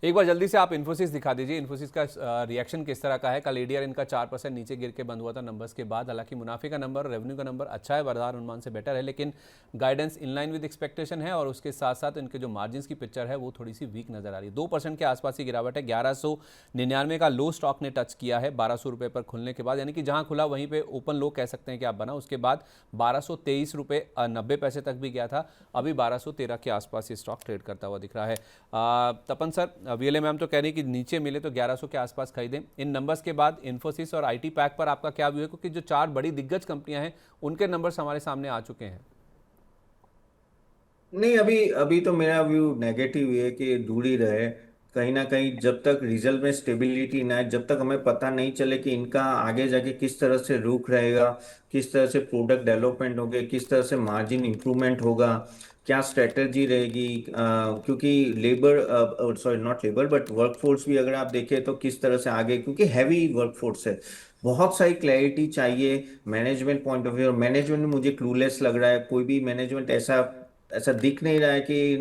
एक बार जल्दी से आप इन्फोसिस दिखा दीजिए, इन्फोसिस का रिएक्शन किस तरह का है। कल एडीआर इनका 4% नीचे गिर के बंद हुआ था नंबर्स के बाद। हालांकि मुनाफे का नंबर, रेवेन्यू का नंबर अच्छा है, बाजार अनुमान से बेटर है, लेकिन guidance in line with expectation है, और उसके साथ साथ इनके जो मार्जिन की पिक्चर है वो थोड़ी सी वीक नजर आ रही है। 2% के आसपास की गिरावट है। 1199 का लो स्टॉक ने टच किया है 1200 रुपये पर खुलने के बाद, यानी कि जहां खुला वहीं पे ओपन लो कह सकते हैं कि आप बना। उसके बाद 1223 रुपये 90 पैसे तक भी गया था। अभी 1213 के आसपास ये स्टॉक ट्रेड करता हुआ दिख रहा है। तपन सर, वीएलए मैम तो कह रही कि नीचे मिले तो 1100 के आसपास खरीदें। इन नंबर्स के बाद इन्फोसिस और आईटी पैक पर आपका क्या व्यू है, क्योंकि जो चार बड़ी दिग्गज कंपनियां हैं उनके नंबर्स हमारे सामने आ चुके हैं। नहीं, अभी अभी तो मेरा व्यू नेगेटिव है कि दूर ही रहे। कहीं ना कहीं जब तक रिजल्ट में स्टेबिलिटी ना है, जब तक हमें पता नहीं चले कि इनका आगे जाके किस तरह से रुख रहेगा, किस तरह से प्रोडक्ट डेवलपमेंट होगी, किस तरह से मार्जिन इंप्रूवमेंट होगा, क्या स्ट्रेटेजी रहेगी, क्योंकि labour, sorry not labour but workforce भी अगर आप देखें तो किस तरह से आगे, क्योंकि हैवी वर्कफोर्स है, बहुत सारी क्लैरिटी चाहिए मैनेजमेंट पॉइंट ऑफ व्यू। और मैनेजमेंट मुझे क्लूलेस लग रहा है। कोई भी मैनेजमेंट ऐसा ऐसा दिख नहीं रहा है कि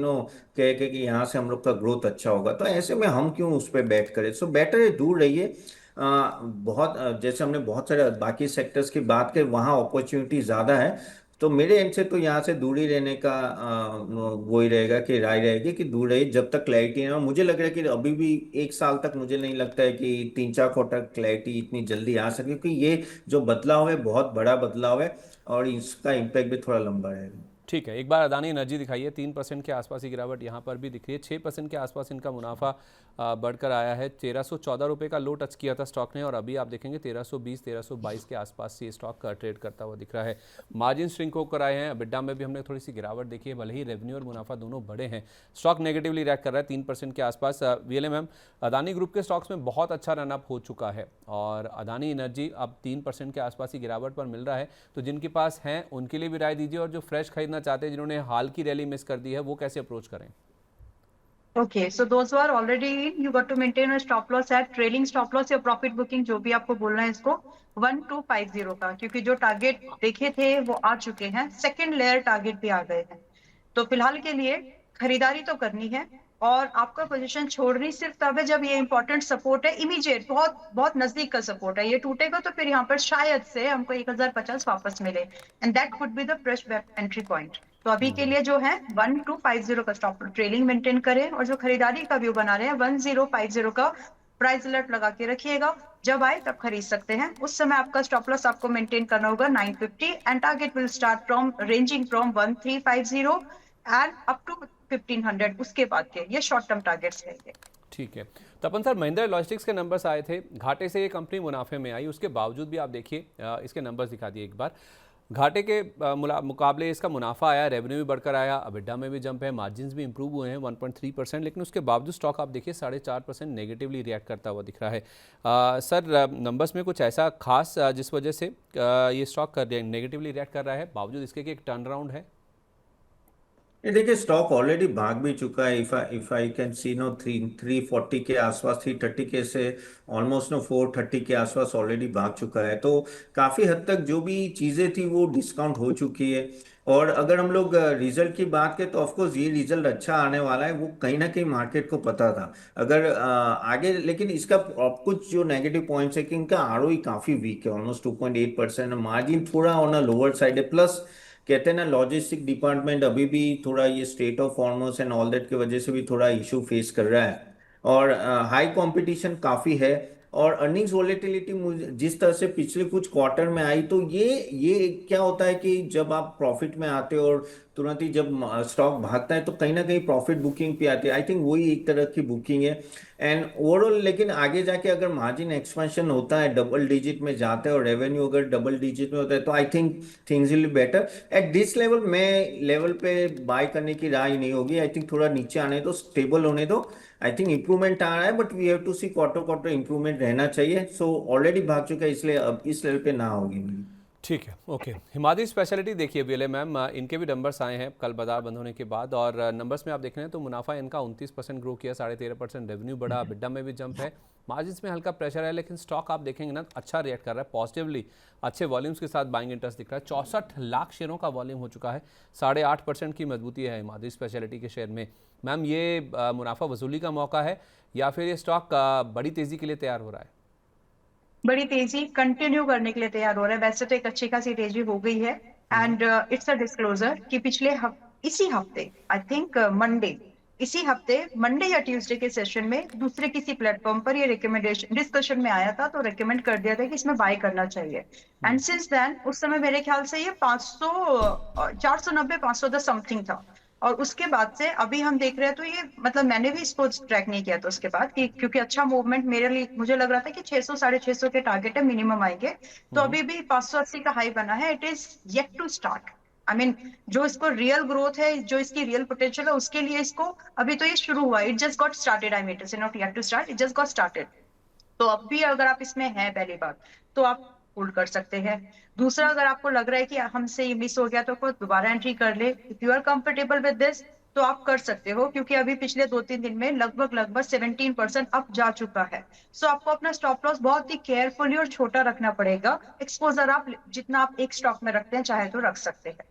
कह के कि यहाँ से हम लोग का ग्रोथ अच्छा होगा। तो ऐसे में हम क्यों उस पर बैट करें? सो बेटर है दूर रहिए। जैसे हमने बहुत सारे बाकी सेक्टर्स की बात करी, वहाँ अपॉर्चुनिटी ज़्यादा है। तो मेरे एंड से तो यहाँ से दूर ही रहने का वो ही रहेगा कि राय रहेगी कि दूर रहिए जब तक क्लैरिटी है। और मुझे लग रहा है कि अभी भी 1 साल तक मुझे नहीं लगता है कि 3-4 क्वार्टर क्लैरिटी इतनी जल्दी आ सके, क्योंकि ये जो बदलाव है बहुत बड़ा बदलाव है और इसका इम्पैक्ट भी थोड़ा लंबा रहेगा। ठीक है, एक बार अदानी एनर्जी दिखाइए। 3% के आसपास की गिरावट यहाँ पर भी दिख रही है। 6% के आसपास इनका मुनाफा बढ़कर आया है। 1314 रुपये का लो टच किया था स्टॉक ने, और अभी आप देखेंगे 1320 1322 के आसपास ये स्टॉक का ट्रेड करता हुआ दिख रहा है। मार्जिन श्रिंक होकर आए हैं। बिड्डा में भी हमने थोड़ी सी गिरावट देखी है, भले ही रेवेन्यू और मुनाफा दोनों बड़े हैं। स्टॉक नेगेटिवली रिएक्ट कर रहा है 3% के आसपास। वीएलए मैम, अदानी ग्रुप के स्टॉक्स में बहुत अच्छा रनअप हो चुका है, और अदानी एनर्जी अब 3% के आसपास की गिरावट पर मिल रहा है। तो जिनके पास हैं उनके लिए भी राय दीजिए, और जो फ्रेश खरीदना चाहते हैं, जिन्होंने हाल की रैली मिस कर दी है, वो कैसे अप्रोच करें। Okay, so those who are already in, you got to maintain a stop loss at trailing stop loss या profit booking, जो भी आपको बोलना है इसको 1250 का, क्योंकि जो टारगेट देखे थे वो आ चुके हैं, सेकेंड लेयर टारगेट भी आ गए हैं। तो फिलहाल के लिए खरीदारी तो करनी है, और आपका पोजीशन छोड़नी सिर्फ तब है जब ये इंपॉर्टेंट सपोर्ट है, इमीडिएट, बहुत बहुत नजदीक का सपोर्ट है। ये टूटेगा तो फिर यहाँ पर शायद से हमको 1050 वापस मिले, and that could be the fresh entry point. तो अभी के लिए जो है 1250 का स्टॉप ट्रेलिंग मेंटेन करें, और जो खरीदारी का व्यू बना रहे हैं 1050 का प्राइस अलर्ट लगा के रखिएगा। जब आए तब खरीद सकते हैं। उस समय आपका स्टॉप लॉस आपको मेंटेन करना होगा 950, and target will start from ranging from 1350 and up to 1500। उसके बाद के ये शॉर्ट टर्म टारगेट्स रहेंगे। ठीक है। तपन सर, महिंद्रा लॉजिस्टिक्स के नंबर्स आए थे, घाटे से ये कंपनी मुनाफे में आई, उसके बावजूद भी आप देखिए इसके नंबर्स दिखा दिए एक बार। घाटे के मुकाबले इसका मुनाफा आया, रेवेन्यू भी बढ़कर आया, अबिडा में भी जंप है, मार्जिन्स भी इंप्रूव हुए हैं 1.3%, लेकिन उसके बावजूद स्टॉक आप देखिए 4.5% नेगेटिवली रिएक्ट करता हुआ दिख रहा है। सर, नंबर्स में कुछ ऐसा खास जिस वजह से ये स्टॉक नेगेटिवली रिएक्ट कर रहा है, बावजूद इसके कि एक टर्न अराउंड है। ये देखिए, स्टॉक ऑलरेडी भाग भी चुका है। If I can see no 340 के आसपास, 330 के से ऑलमोस्ट 430 के आसपास ऑलरेडी भाग चुका है। तो काफी हद तक जो भी चीजें थी वो डिस्काउंट हो चुकी है। और अगर हम लोग रिजल्ट की बात करें तो ऑफकोर्स ये रिजल्ट अच्छा आने वाला है, वो कहीं ना कहीं मार्केट को पता था। अगर आगे, लेकिन इसका कुछ जो नेगेटिव पॉइंट्स है कि इनका आरओई काफी वीक है, ऑलमोस्ट 2.8%। मार्जिन थोड़ा ऑन अ लोअर साइड है। प्लस कहते हैं ना, लॉजिस्टिक डिपार्टमेंट अभी भी थोड़ा ये strait of Hormuz and all that की वजह से भी थोड़ा इशू फेस कर रहा है। और हाई कंपटीशन काफी है। और अर्निंग्स वोलेटिलिटी जिस तरह से पिछले कुछ क्वार्टर में आई, तो ये क्या होता है कि जब आप प्रॉफिट में आते हो और तुरंत ही जब स्टॉक भागता है तो कहीं ना कहीं प्रॉफिट बुकिंग पे आती है। आई थिंक वही एक तरह की बुकिंग है। एंड ओवरऑल लेकिन आगे जाके अगर मार्जिन एक्सपेंशन होता है, डबल डिजिट में जाता है, और रेवेन्यू अगर डबल डिजिट में होता है, तो I think things will be better. At this level में लेवल पे बाय करने की राय नहीं होगी। आई थिंक थोड़ा नीचे आने दो, स्टेबल होने दो। आई थिंक इंप्रूवमेंट आ रहा है, but we have to see quarter quarter improvement रहना चाहिए। सो ऑलरेडी भाग चुका है, इसलिए अब इस लेवल पे ना होगी। ठीक है, ओके। हिमाद्री स्पेशलिटी देखिए बीएलए मैम, इनके भी नंबर्स आए हैं कल बाजार बंद होने के बाद, और नंबर्स में आप देख रहे हैं तो मुनाफा इनका 29% ग्रो किया, 13.5% रेवेन्यू बढ़ा, बिड्डा में भी जंप है, मार्जिन्स में हल्का प्रेशर है, लेकिन स्टॉक आप देखेंगे ना अच्छा रिएक्ट कर रहा है पॉजिटिवली, अच्छे वॉल्यूम्स के साथ बाइंग इंटरेस्ट दिख रहा है। 64 लाख शेयरों का वॉल्यूम हो चुका है, 8.5% की मजबूती है हिमाद्री स्पेशलिटी के शेयर में। मैम ये मुनाफा वसूली का मौका है या फिर ये स्टॉक बड़ी तेज़ी के लिए तैयार हो रहा है? बड़ी तेजी कंटिन्यू करने के लिए तैयार हो रहा है। वैसे तो एक अच्छी खासी तेजी हो गई है, एंड इट्स अ डिस्क्लोजर कि इसी हफ्ते आई थिंक इसी हफ्ते मंडे या ट्यूसडे के सेशन में दूसरे किसी प्लेटफॉर्म पर ये रिकमेंडेशन डिस्कशन में आया था, तो रिकमेंड कर दिया था कि इसमें बाय करना चाहिए। एंड सिंस देन उस समय मेरे ख्याल से ये 500 490 510 समथिंग था, और उसके बाद से अभी हम देख रहे हैं तो ये मतलब मैंने भी इसको ट्रैक नहीं किया था उसके बाद कि क्योंकि अच्छा मूवमेंट मेरे लिए मुझे लग रहा था कि 600 650 के टारगेट है मिनिमम आएंगे, तो अभी भी 580 का हाई बना है। It is yet to start. I mean जो इसको रियल ग्रोथ है, जो इसकी रियल पोटेंशियल है, उसके लिए इसको अभी तो ये शुरू हुआ, it just got started. I mean it is not yet to start, it just got started. तो अब भी अगर आप इसमें हैं पहली बात तो आप होल्ड कर सकते हैं। दूसरा, अगर आपको लग रहा है कि हमसे ये मिस हो गया तो आपको दोबारा एंट्री कर ले, if you are comfortable with this तो आप कर सकते हो, क्योंकि अभी पिछले 2-3 दिन में लगभग 17% अप जा चुका है। सो आपको अपना स्टॉप लॉस बहुत ही केयरफुली और छोटा रखना पड़ेगा। एक्सपोजर आप जितना आप एक स्टॉक में रखते हैं चाहे तो रख सकते हैं।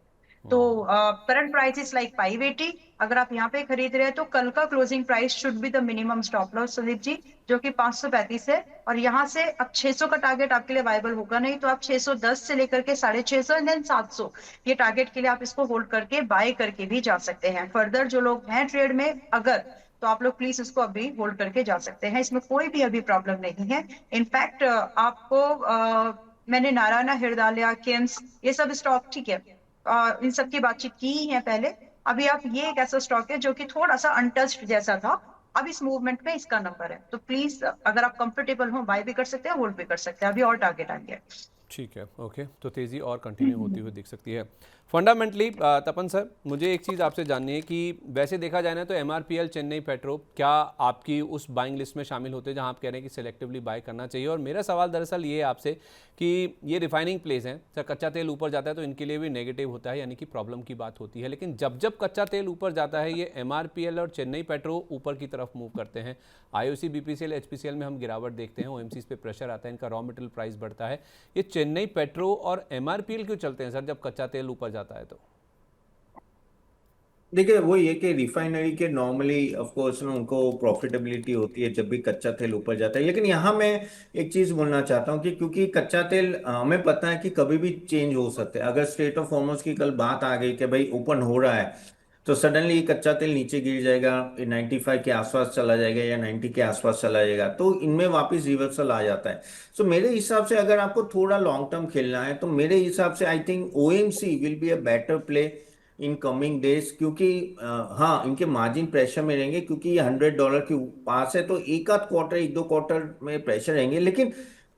तो करंट प्राइस इज लाइक 580। अगर आप यहाँ पे खरीद रहे हैं तो कल का closing price should be the minimum stop loss Sudeep ji, जो कि 535 है। और यहाँ से अब 600 का टारगेट आपके लिए वायबल होगा नहीं, तो आप 610 से लेकर के 650 एंड देन 700 ये टारगेट के लिए आप इसको होल्ड करके बाय करके भी जा सकते हैं। फर्दर जो लोग हैं ट्रेड में अगर, तो आप लोग प्लीज इसको अभी होल्ड करके जा सकते हैं, इसमें कोई भी अभी प्रॉब्लम नहीं है। इनफैक्ट आपको मैंने नारायणा हृदयालय किम्स ये सब स्टॉक ठीक है, इन सब की बातचीत की ही है पहले। अभी आप ये एक ऐसा स्टॉक है जो कि थोड़ा सा अनटच्ड जैसा था, अब इस मूवमेंट में इसका नंबर है, तो प्लीज अगर आप कंफर्टेबल हो बाय भी कर सकते हैं, होल्ड भी कर सकते हैं। अभी और टारगेट आएंगे। ठीक है, ओके। तो तेज़ी और कंटिन्यू होती हुई दिख सकती है। फंडामेंटली तपन सर, मुझे एक चीज़ आपसे जाननी है कि वैसे देखा जाए ना तो एमआरपीएल, चेन्नई पेट्रो क्या आपकी उस बाइंग लिस्ट में शामिल होते हैं जहां आप कह रहे हैं कि सेलेक्टिवली बाय करना चाहिए? और मेरा सवाल दरअसल ये है आपसे कि ये रिफाइनिंग प्लेस हैं सर, कच्चा तेल ऊपर जाता है तो इनके लिए भी नेगेटिव होता है, यानी कि प्रॉब्लम की बात होती है, लेकिन जब जब कच्चा तेल ऊपर जाता है ये एमआरपीएल और चेन्नई पेट्रो ऊपर की तरफ मूव करते हैं। आईओसी, बीपीसीएल, एचपीसीएल में हम गिरावट देखते हैं, ओएमसीज पे प्रेशर आता है, इनका रॉ मटेरियल प्राइस बढ़ता है। ये चेन्नई पेट्रो और एमआरपीएल क्यों चलते हैं सर जब कच्चा तेल ऊपर जाता है? तो देखिए वो ये कि रिफाइनरी के नॉर्मली ऑफ कोर्स ना उनको प्रॉफिटेबिलिटी होती है जब भी कच्चा तेल ऊपर जाता है, लेकिन यहाँ मैं एक चीज बोलना चाहता हूँ कि क्योंकि कच्चा तेल हमें पता है कि कभी भी चेंज हो सकता है। अगर स्ट्रेट ऑफ हॉर्मुज़ की कल बात आ गई कि भाई ओपन हो रहा है तो सडनली कच्चा तेल नीचे गिर जाएगा, 95 के आसपास चला जाएगा या 90 के आसपास चला जाएगा, तो इनमें वापस रिवर्सल आ जाता है। सो मेरे हिसाब से अगर आपको थोड़ा लॉन्ग टर्म खेलना है तो मेरे हिसाब से I think OMC will be a better play in coming days, क्योंकि हाँ इनके मार्जिन प्रेशर में रहेंगे क्योंकि ये $100 के पास है, तो एक आध क्वार्टर, एक दो क्वार्टर में प्रेशर रहेंगे। लेकिन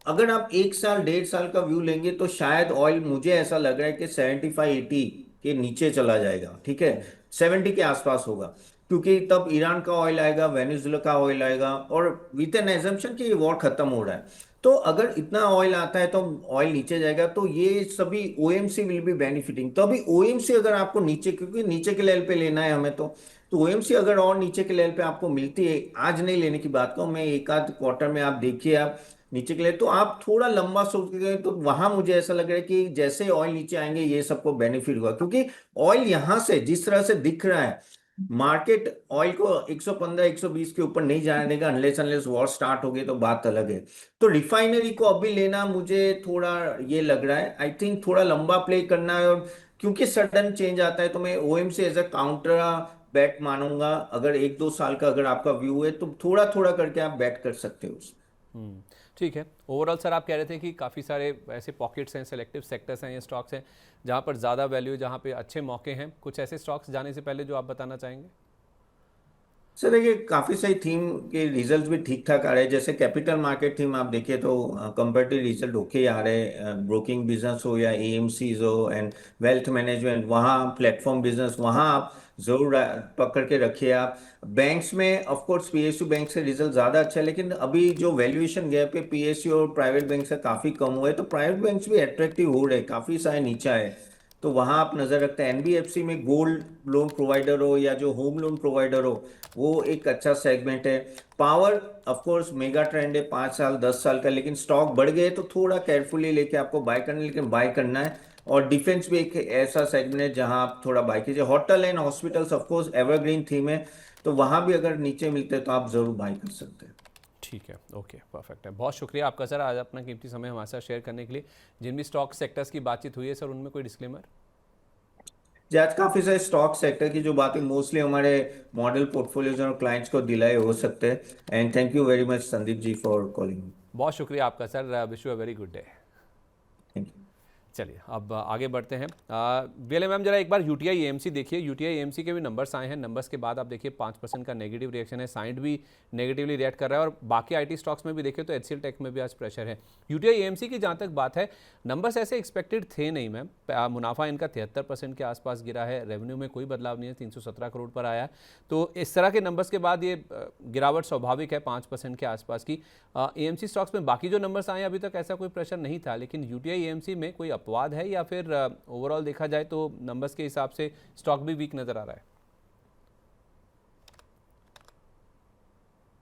अगर आप एक साल 1.5 साल का व्यू लेंगे तो शायद ऑयल, मुझे ऐसा लग रहा है कि 75-80 के नीचे चला जाएगा, ठीक है, 70 के आसपास होगा, क्योंकि तब ईरान का ऑयल आएगा, वेनेजुएला का ऑयल आएगा, और विद एन एजम्पशन कि ये वॉर खत्म हो रहा है। तो अगर इतना ऑयल आता है तो ऑयल नीचे जाएगा, तो ये सभी ओएमसी विल बी बेनिफिटिंग। तो अभी ओएमसी अगर आपको नीचे, क्योंकि नीचे के लेवल पे लेना है हमें, तो ओएमसी अगर और नीचे के लेवल पे आपको मिलती है, आज नहीं लेने की बात कहूँ मैं, एक आध क्वार्टर में आप देखिए आप नीचे के लिए, तो आप थोड़ा लंबा सोच के गए तो वहां मुझे ऐसा लग रहा है कि जैसे ऑयल नीचे आएंगे ये सबको बेनिफिट होगा, क्योंकि ऑयल यहां से जिस तरह से दिख रहा है, मार्केट ऑयल को 115 120 के ऊपर नहीं जाने देगा अनलेस अनलेस वॉर स्टार्ट हो गई, तो बात अलग है। तो रिफाइनरी को अभी लेना मुझे थोड़ा ये लग रहा है, आई थिंक थोड़ा लंबा प्ले करना है, और क्योंकि सडन चेंज आता है तो मैं OMC as a counter bat मानूंगा। अगर 1-2 साल का अगर आपका व्यू है तो थोड़ा थोड़ा करके आप बैट कर सकते हो। ठीक है। ओवरऑल सर आप कह रहे थे कि काफ़ी सारे ऐसे पॉकेट्स हैं, सेलेक्टिव सेक्टर्स हैं, ये स्टॉक्स हैं जहाँ पर ज़्यादा वैल्यू, जहाँ पे अच्छे मौके हैं। कुछ ऐसे स्टॉक्स जाने से पहले जो आप बताना चाहेंगे? सर देखिए काफी सही थीम के रिजल्ट्स भी ठीक ठाक आ रहे हैं, जैसे कैपिटल मार्केट थीम आप देखिए तो कंपेरेटिव रिजल्ट ओके आ रहे हैं, ब्रोकिंग बिजनेस हो या एएमसीज हो एंड वेल्थ मैनेजमेंट, वहाँ प्लेटफॉर्म बिजनेस, वहाँ आप जरूर पकड़ के रखिए आप। बैंक्स में ऑफ कोर्स पीएसयू बैंक से रिजल्ट ज्यादा अच्छा है, लेकिन अभी जो वैल्यूएशन गैप है पीएसयू और प्राइवेट बैंक से काफी कम हुआ है, तो प्राइवेट बैंक्स भी अट्रैक्टिव हो रहे हैं, काफी सारे नीचा है। तो वहां आप नजर रखते हैं। एनबीएफसी में गोल्ड लोन प्रोवाइडर हो या जो होम लोन प्रोवाइडर हो, वो एक अच्छा सेगमेंट है। Power of course mega trend है, 5 साल 10 साल का, लेकिन स्टॉक बढ़ गए तो थोड़ा केयरफुली लेके आपको बाय करना है, लेकिन बाय करना है। और डिफेंस भी एक ऐसा सेगमेंट है जहां आप थोड़ा बाय कीजिए। Hotel and hospitals of course evergreen theme है, तो वहां भी अगर नीचे मिलते हैं तो आप जरूर बाय कर सकते हैं। ठीक है, ओके, परफेक्ट है। बहुत शुक्रिया आपका सर, आज अपना कीमती समय हमारे साथ शेयर करने के लिए। जिन भी स्टॉक सेक्टर्स की बातचीत हुई है सर, उनमें कोई डिस्क्लेमर? जी, आज काफी सारे स्टॉक सेक्टर की जो बातें मोस्टली हमारे मॉडल पोर्टफोलियोज और क्लाइंट्स को दिलाए हो सकते हैं। And thank you very much Sandeep ji for calling. बहुत शुक्रिया आपका sir, wish you a very good day. Thank you. चलिए अब आगे बढ़ते हैं। वीएलए मैम जरा एक बार यूटीआई एएमसी देखिए। यूटीआई एएमसी के भी नंबर्स आए हैं। नंबर्स के बाद आप देखिए 5% का नेगेटिव रिएक्शन है। साइंड भी नेगेटिवली रिएक्ट कर रहा है और बाकी आईटी स्टॉक्स में भी देखिए तो एचसीएल टेक में भी आज प्रेशर है। यूटीआई एएमसी की जहाँ तक बात है, नंबर्स ऐसे एक्सपेक्टेड थे नहीं मैम। मुनाफा इनका 73% के आसपास गिरा है। रेवेन्यू में कोई बदलाव नहीं है, 317 करोड़ पर आया है। तो इस तरह के नंबर्स के बाद ये गिरावट स्वाभाविक है 5% के आसपास की। एएमसी स्टॉक्स में बाकी जो नंबर्स आए अभी तक ऐसा कोई प्रेशर नहीं था, लेकिन यूटीआई एएमसी में कोई अपवाद है या फिर ओवरऑल देखा जाए तो नंबर्स के हिसाब से स्टॉक भी वीक नजर आ रहा है?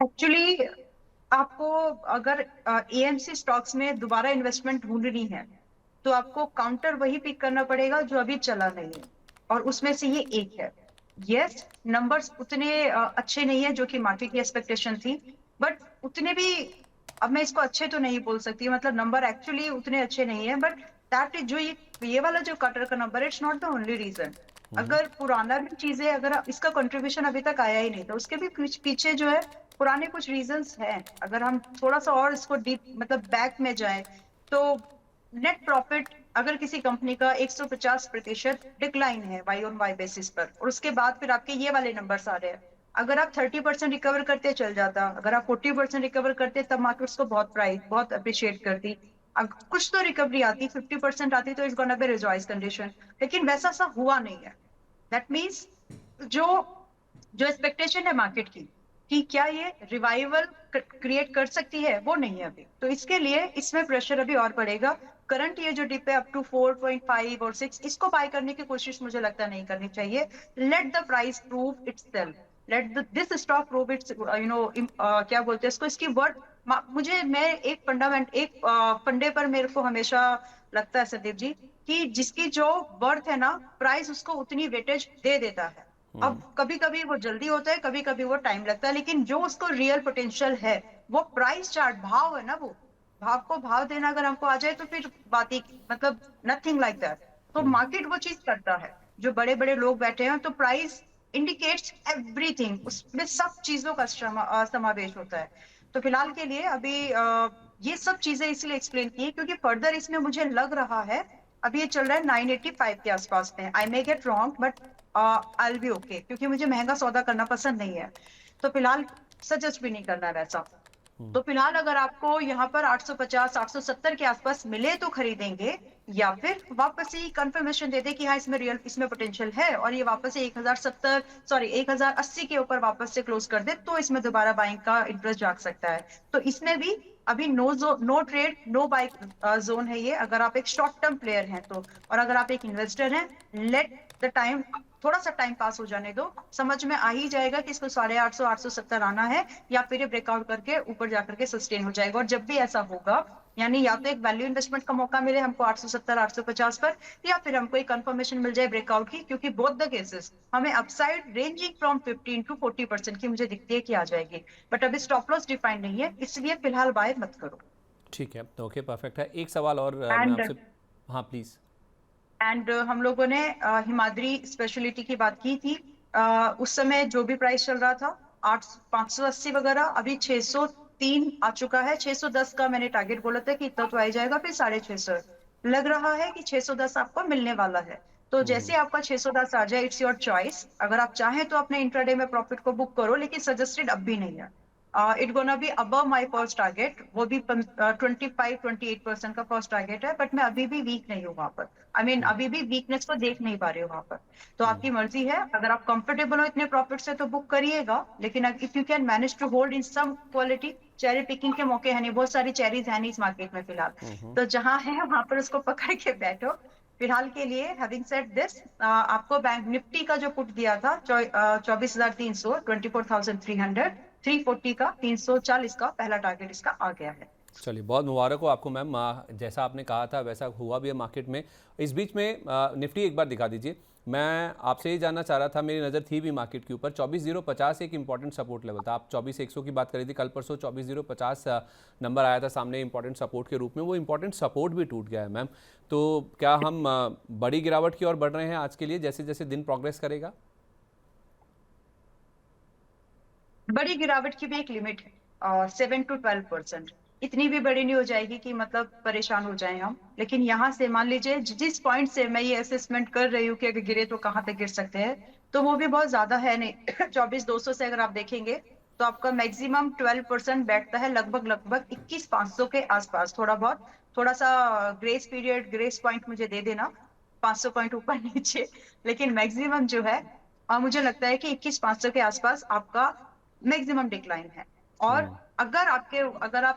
एक्चुअली आपको अगर एएमसी स्टॉक्स में दोबारा इन्वेस्टमेंट ढूंढनी है तो आपको काउंटर वही पिक करना पड़ेगा जो अभी चला नहीं है, और उसमें से ये एक है। यस, नंबर्स उतने अच्छे नहीं है जो कि मार्केट की एक्सपेक्टेशन थी, बट उतने भी, अब मैं इसको अच्छे तो नहीं बोल सकती, मतलब नंबर एक्चुअली उतने अच्छे नहीं है, बट दैट इज जो ये वाला जो कटर का number, it's not the only reason. अगर पुराना भी चीजें, अगर इसका कंट्रीब्यूशन अभी तक आया ही नहीं तो उसके भी पीछे जो है पुराने कुछ रीजंस हैं। अगर हम थोड़ा सा और इसको डीप मतलब बैक में जाएं तो नेट प्रॉफिट अगर किसी कंपनी का 150% डिक्लाइन है वाई ऑन वाई बेसिस पर, और उसके बाद फिर आपके ये वाले नंबर्स आ रहे हैं। अगर आप 30% रिकवर करते चल जाता, अगर आप 40% रिकवर करते, तब मार्केट को बहुत अप्रिशिएट करती। कुछ तो रिकवरी आती, 50% आती तो it's gonna be rejoice condition, लेकिन वैसा सा हुआ नहीं है। दैट मीन्स जो जो एक्सपेक्टेशन है मार्केट की कि क्या ये रिवाइवल क्रिएट कर सकती है, वो नहीं है अभी। तो इसके लिए इसमें प्रेशर अभी और बढ़ेगा। करंट ये जो डिप है अप टू 4.5 और 6, इसको बाय करने की कोशिश मुझे लगता नहीं करनी चाहिए। Let the price prove itself, let this stock prove it's क्या बोलते हैं इसको, इसकी वर्थ। मैं एक फंडे पर मेरे को हमेशा लगता है संदीप जी कि जिसकी जो वर्थ है ना, प्राइस उसको उतनी वेटेज दे देता है। अब कभी कभी वो जल्दी होता है, कभी कभी वो टाइम लगता है, लेकिन जो उसको रियल पोटेंशियल है वो प्राइस चार्ट भाव है ना, वो भाव को भाव देना अगर हमको आ जाए तो फिर बात ही मतलब नथिंग लाइक दैट। तो मार्केट वो चीज करता है, जो बड़े बड़े लोग बैठे हैं, तो प्राइस इंडिकेट्स एवरीथिंग, उसमें सब चीजों का समावेश होता है। तो फिलहाल के लिए अभी ये सब चीजें इसलिए एक्सप्लेन की क्योंकि फर्दर इसमें मुझे लग रहा है अभी ये चल रहा है 985 के आसपास में। I may get wrong but I be okay, क्योंकि मुझे महंगा सौदा करना पसंद नहीं है, तो फिलहाल सजेस्ट भी नहीं करना है वैसा। तो फिलहाल अगर आपको यहाँ पर 850 870 के आसपास मिले तो खरीदेंगे, या फिर वापस ही कंफर्मेशन दे दे कि हाँ इसमें पोटेंशियल है और ये वापस से 1080 के ऊपर वापस से क्लोज कर दे, तो इसमें दोबारा बाइंग का इंटरेस्ट जाग सकता है। तो इसमें भी अभी no trade no bike zone है ये, अगर आप एक शॉर्ट टर्म प्लेयर हैं तो। और अगर आप एक इन्वेस्टर हैं, लेट द टाइम, थोड़ा सा टाइम पास हो जाने दो, समझ में आ ही जाएगा कि इसको 850 870 आना है, या फिर ये ब्रेकआउट करके ऊपर जाकर के सस्टेन हो जाएगा। और जब भी ऐसा होगा, यानी या तो एक वैल्यू इन्वेस्टमेंट का मौका मिले हमको 870 850 पर, या फिर हमको एक कंफर्मेशन मिल जाए ब्रेकआउट की, क्योंकि बोथ द केसेस हमें अपसाइड रेंजिंग फ्रॉम 15 to 40% की मुझे दिखती है कि आ जाएगी। बट अभी स्टॉप लॉस डिफाइंड नहीं है, इसलिए फिलहाल बाय मत करो। ठीक है, ओके, परफेक्ट है। एक सवाल और मैं आपसे, हाँ प्लीज। एंड हम लोगों ने हिमाद्री स्पेशलिटी की बात की थी। उस समय जो भी प्राइस चल रहा था 580 वगैरह, अभी 603 आ चुका है। 610 का मैंने टारगेट बोला था कि इतना तो आ जाएगा, फिर 650 लग रहा है कि 610 आपको मिलने वाला है। तो जैसे आपका 610 आ जाए, इट्स योर चॉइस। अगर आप चाहें तो अपने इंट्राडे में प्रॉफिट को बुक करो, लेकिन सजेस्टेड अब भी नहीं है। It gonna be above my first target, वो भी 25-28% का फर्स्ट टारगेट है, बट मैं अभी भी वीक नहीं हूँ वहां पर। आई मीन अभी भी वीकनेस को देख नहीं पा रही हूँ वहां पर। तो आपकी मर्जी है, अगर आप कंफर्टेबल हो इतने प्रॉफिट से तो बुक करिएगा, लेकिन if you can manage to hold in some quality, cherry picking के मौके है नहीं, बहुत सारी चेरीज है नहीं इस मार्केट में फिलहाल, तो जहां है वहां पर उसको पकड़ के बैठो फिलहाल के लिए। हैविंग सेड दिस, आपको बैंक निफ्टी का जो पुट दिया था 24,300, 24,300, 340 का 340 का पहला टारगेट इसका आ गया है। चलिए, बहुत मुबारक हो आपको मैम। जैसा आपने कहा था वैसा हुआ भी है मार्केट में। इस बीच में निफ्टी एक बार दिखा दीजिए। मैं आपसे ये जानना चाह रहा था, मेरी नज़र थी भी मार्केट के ऊपर 24,050 एक इंपॉर्टेंट सपोर्ट लेवल था। आप 24,100 की बात करी थी कल परसों, 24,050 नंबर आया था सामने इंपॉर्टेंट सपोर्ट के रूप में। वो इंपॉर्टेंट सपोर्ट भी टूट गया है मैम। तो क्या हम बड़ी गिरावट की ओर बढ़ रहे हैं आज के लिए जैसे जैसे दिन प्रोग्रेस करेगा? बड़ी गिरावट की भी एक लिमिट है, 7 to 12%। इतनी भी बड़ी नहीं हो जाएगी कि मतलब परेशान हो जाएं हम, लेकिन यहाँ से मान लीजिए जिस पॉइंट से मैं ये असेसमेंट कर रही हूँ कि अगर गिरे तो कहाँ तक गिर सकते हैं, तो वो भी बहुत ज्यादा है नहीं। 24,200 से अगर आप देखेंगे तो आपका मैक्सिमम 12% बैठता है लगभग 21,500 के आसपास। थोड़ा सा ग्रेस पीरियड, ग्रेस पॉइंट मुझे दे देना, 500 पॉइंट ऊपर नीचे, लेकिन मैक्सिमम जो है मुझे लगता है कि 21,500 के आसपास आपका मैक्सिमम डिक्लाइन है। और अगर आप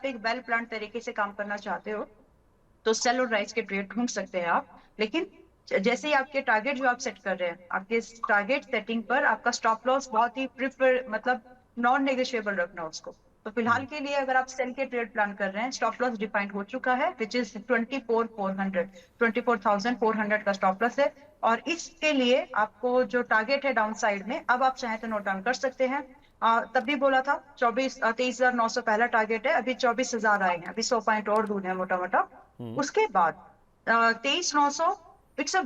एक वेल प्लान तरीके से काम करना चाहते हो तो सेल और राइज के ट्रेड ढूंढ सकते हैं आप, लेकिन जैसे ही आपके टारगेट जो आप सेट कर रहे हैं, आपके टारगेट सेटिंग पर आपका स्टॉप लॉस बहुत ही प्रिफर मतलब नॉन नेगोशिएबल रखना उसको। तो फिलहाल के लिए अगर आप सेल के ट्रेड प्लान कर रहे हैं, स्टॉप लॉस डिफाइंड हो चुका है, विच इज 24,400 का स्टॉप लॉस है। और इसके लिए आपको जो टारगेट है डाउन साइड में, अब आप चाहें तो नोट डाउन कर सकते हैं। तब भी बोला था 23,900 पहला टारगेट है, अभी 24,000 आए हैं, अभी 100 पॉइंट और दूर है मोटा मोटा। उसके बाद 23,900 it's a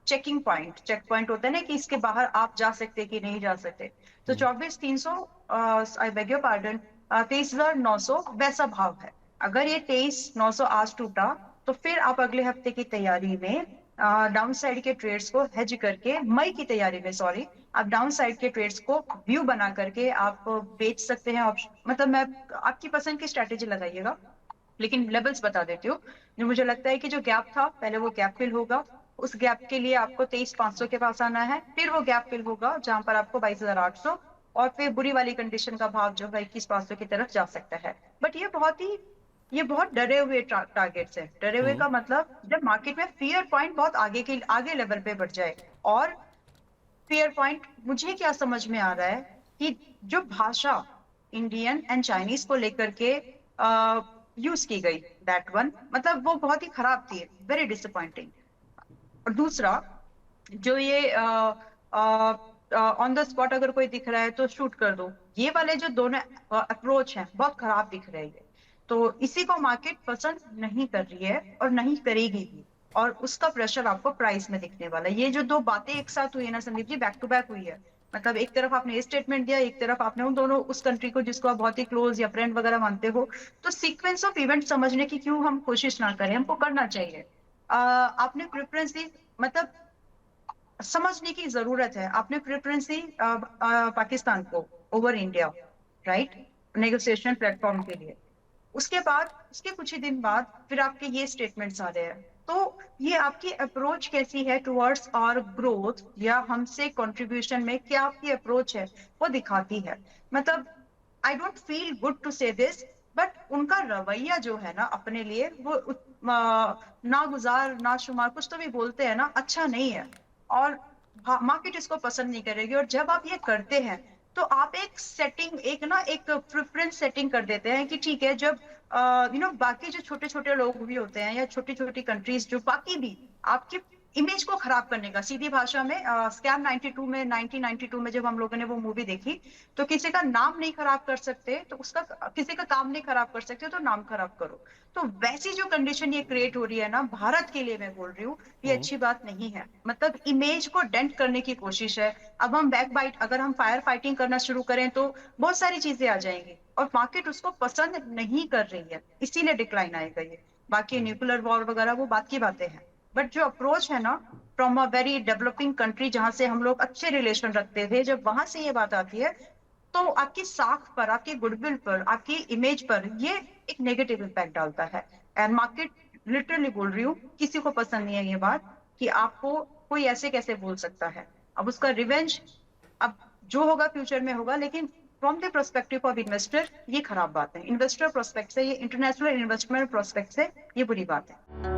checking point, check point होता है ना कि इसके बाहर आप जा सकते कि नहीं जा सकते। तो 24,300, आई बेग योर पार्डन, 23,900 वैसा भाव है। अगर ये 23,900 आज टूटा तो फिर आप अगले हफ्ते की तैयारी में डाउन साइड के ट्रेड्स को हेज करके, मई की तैयारी में सॉरी, आप डाउन साइड के ट्रेड्स को व्यू बना करके आप बेच सकते हैं। मतलब मैं आपकी पसंद की स्ट्रेटेजी लगाइएगा, लेकिन लेवल्स बता देती हूँ। जो मुझे लगता है कि जो गैप था पहले वो गैप फिल होगा, उस गैप के लिए आपको 23,500 के पास आना है, फिर वो गैप फिल होगा जहां पर आपको 22,800, और फिर बुरी वाली कंडीशन का भाव जो है 21,500 की तरफ जा सकता है। बट ये बहुत डरे हुए टारगेट्स है। डरे हुए का मतलब जब मार्केट में फियर पॉइंट बहुत आगे लेवल पे बढ़ जाए। और फियर पॉइंट मुझे क्या समझ में आ रहा है कि जो भाषा इंडियन एंड चाइनीज को लेकर के यूज की गई, दैट वन मतलब वो बहुत ही खराब थी, वेरी डिसअपॉइंटिंग। और दूसरा, जो ये ऑन द स्पॉट अगर कोई दिख रहा है तो शूट कर दो, ये वाले जो दोनों अप्रोच हैं बहुत खराब दिख रहे हैं। तो इसी को मार्केट पसंद नहीं कर रही है और नहीं करेगी भी, और उसका प्रेशर आपको प्राइस में दिखने वाला है। ये जो दो बातें एक साथ हुई है ना Sandeep ji, back to back हुई है, मतलब एक तरफ आपने स्टेटमेंट दिया, एक तरफ आपने उन दोनों उस कंट्री को जिसको आप बहुत ही क्लोज या फ्रेंड वगैरह मानते हो, तो सीक्वेंस ऑफ इवेंट समझने की क्यों हम कोशिश ना करें, हमको करना चाहिए। आपने प्रेफरेंस दी, मतलब समझने की जरूरत है, आपने प्रेफरेंस दी पाकिस्तान को over India, right, negotiation platform के लिए। उसके बाद उसके कुछ ही दिन बाद फिर आपके ये स्टेटमेंट्स आ रहे हैं। तो ये आपकी अप्रोच कैसी है टुवर्ड्स आवर ग्रोथ, या हमसे कंट्रीब्यूशन में क्या आपकी अप्रोच है, वो दिखाती है। मतलब I don't feel good to say this, but उनका रवैया जो है ना अपने लिए वो नागुजार, नाशुमार कुछ तो भी बोलते हैं ना, अच्छा नहीं है। और मार्केट इसको पसंद नहीं करेगी। और जब आप ये करते हैं तो आप एक सेटिंग, एक प्रेफरेंस सेटिंग कर देते हैं कि ठीक है, जब बाकी जो छोटे छोटे लोग भी होते हैं या छोटी छोटी कंट्रीज जो बाकी भी आपकी इमेज को खराब करने का, सीधी भाषा में स्कैम 1992 में जब हम लोगों ने वो मूवी देखी, तो किसी का नाम नहीं खराब कर सकते तो उसका, किसी का काम नहीं खराब कर सकते तो नाम खराब करो। तो वैसी जो कंडीशन ये क्रिएट हो रही है ना भारत के लिए, मैं बोल रही हूँ ये अच्छी बात नहीं है। मतलब इमेज को डेंट करने की कोशिश है। अब हम बैकबाइट, अगर हम फायर फाइटिंग करना शुरू करें तो बहुत सारी चीजें आ जाएंगी, और मार्केट उसको पसंद नहीं कर रही है, इसीलिए डिक्लाइन आएगा ये। बाकी न्यूक्लियर वॉर वगैरह वो बात की बातें हैं, बट जो अप्रोच है ना from a very developing country जहां से हम लोग अच्छे रिलेशन रखते थे, जब वहां से ये बात आती है तो आपकी साख पर, आपके गुडविल पर, आपकी इमेज पर ये एक नेगेटिव इम्पैक्ट डालता है। एंड मार्केट, लिटरली बोल रही हूँ, किसी को पसंद नहीं है ये बात कि आपको कोई ऐसे कैसे बोल सकता है। अब उसका रिवेंज अब जो होगा फ्यूचर में होगा, लेकिन from the prospective of investor ये खराब बात है। इन्वेस्टर प्रोस्पेक्ट से, ये इंटरनेशनल इन्वेस्टमेंट प्रोस्पेक्ट से ये बुरी बात है।